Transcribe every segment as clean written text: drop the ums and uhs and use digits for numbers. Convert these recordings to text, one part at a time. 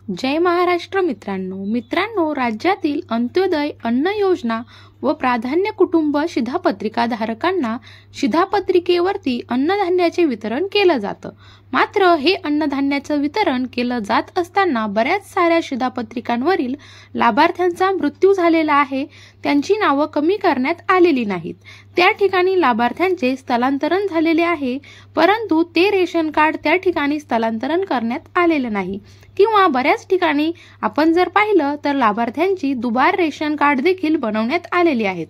जय महाराष्ट्र मित्रांनो राज्यातील अंत्योदय अन्न योजना व प्राधान्य कुटुंब शिधापत्रिका धारकांना शिधापत्रिकेवरती अन्नधान्याचे वितरण केलं जातं। मात्र हे अन्नधान्याचं वितरण केलं जात असताना बऱ्याच साऱ्या शिधापत्रिकांवरील लाभार्थ्यांचा मृत्यू झालेला आहे। त्यांची नावं कमी करण्यात आलेली नाहीत। त्या ठिकाणी लाभार्थ्यांचे स्थलांतरण झालेले आहे, परंतु ते रेशन कार्ड त्या ठिकाणी स्थलांतरण करण्यात आलेले नाही किंवा बऱ्याच ठिकाणी आपण जर पाहिलं तर लाभार्थ्यांची दुबार रेशन कार्ड देखील बनवण्यात आलेली आहेत।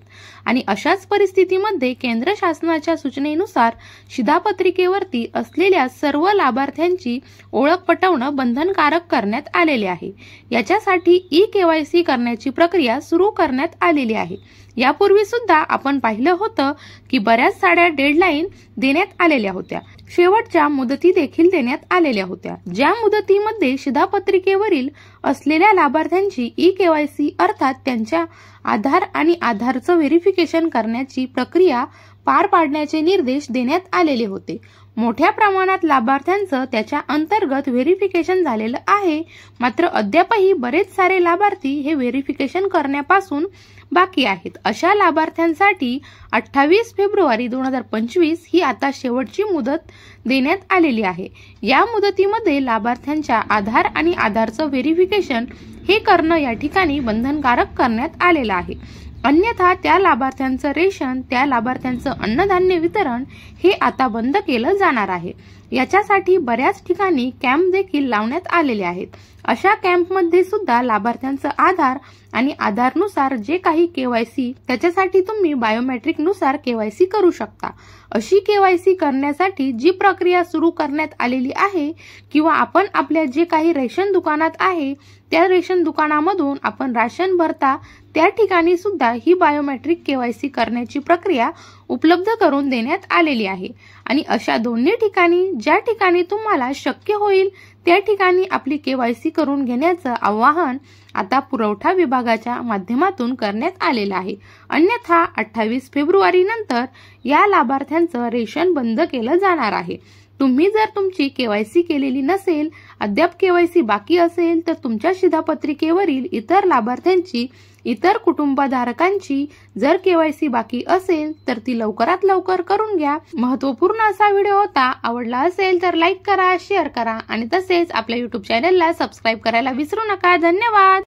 आणि अशाच परिस्थितीमध्ये केंद्र शासनाच्या सूचनेनुसार शिधापत्रिकेवरती असलेल्या सर्व लाभार्थ्यांची ओळख पटवणं बंधनकारक करण्यात आलेले आहे। याच्यासाठी ई-केवायसी करण्याची प्रक्रिया सुरू करण्यात आलेली आहे। यापूर्वी सुद्धा आपण पाहिलं होतं की बऱ्याच साऱ्या डेडलाईन देण्यात आलेल्या होत्या, शेवटच्या मुदती देखील देण्यात आलेल्या होत्या। ज्या मुदतीमध्ये शिधापत्रिकेवरील असलेल्या लाभार्थ्यांची ई-केवायसी अर्थात त्यांच्या आधार आणि आधारचं व्हेरिफिकेशन करण्याची प्रक्रिया पार पाडण्याचे निर्देश देण्यात आलेले होते। मोठ्या प्रमाणात लाभार्थ्यांचं त्याच्या अंतर्गत व्हेरिफिकेशन झालेलं आहे, मात्र अद्यापही बरेच सारे लाभार्थी हे व्हेरिफिकेशन करण्यापासून बाकी आहेत। अशा लाभार्थ्यांसाठी 28 फेब्रुवारी 2025 ही आता शेवटची मुदत देण्यात आलेली आहे। या मुदतीमध्ये लाभार्थ्यांच्या आधार आणि आधारचं व्हेरिफिकेशन हे करणं या ठिकाणी बंधनकारक करण्यात आलेलं आहे। अन्यथा त्या लाभार्थ्यांचं रेशन, त्या लाभार्थ्यांचं अन्नधान्य वितरण हे आता बंद केलं जाणार आहे। याच्यासाठी बऱ्याच ठिकाणी कॅम्प देखील लावण्यात आलेले आहेत। अशा कॅम्पमध्ये सुद्धा लाभार्थ्यांचं आधार आणि आधारनुसार जे काही केवायसी त्याच्यासाठी तुम्ही बायोमेट्रिक नुसार केवायसी करू शकता। अशी केवायसी करण्यासाठी जी प्रक्रिया सुरू करण्यात आलेली आहे किंवा आपण आपल्या जे काही रेशन दुकानात आहे त्या रेशन दुकानामधून आपण राशन भरता त्या ठिकाणी सुद्धा ही बायोमेट्रिक केवायसी करण्याची प्रक्रिया उपलब्ध करून देण्यात आलेली आहे। आणि अशा दोन्ही ठिकाणी ज्या ठिकाणी तुम्हाला शक्य होईल त्या ठिकाणी आपली केवायसी करून घेण्याचं आवाहन आता पुरवठा विभागाच्या माध्यमातून करण्यात आलेलं आहे। अन्यथा 28 फेब्रुवारी नंतर या लाभार्थ्यांचं रेशन बंद केलं जाणार आहे। तुम्ही जर तुमची केवायसी केलेली नसेल, अद्याप केवायसी बाकी असेल तर तुमच्या शिधापत्रिकेवरील इतर लाभार्थ्यांची, इतर कुटुंबधारकांची जर केवायसी बाकी असेल तर ती लवकरात लवकर करून घ्या। महत्त्वपूर्ण असा व्हिडिओ होता। आवडला असेल तर लाईक करा, शेअर करा आणि तसेच आपल्या YouTube चॅनलला सबस्क्राईब करायला विसरू नका। धन्यवाद।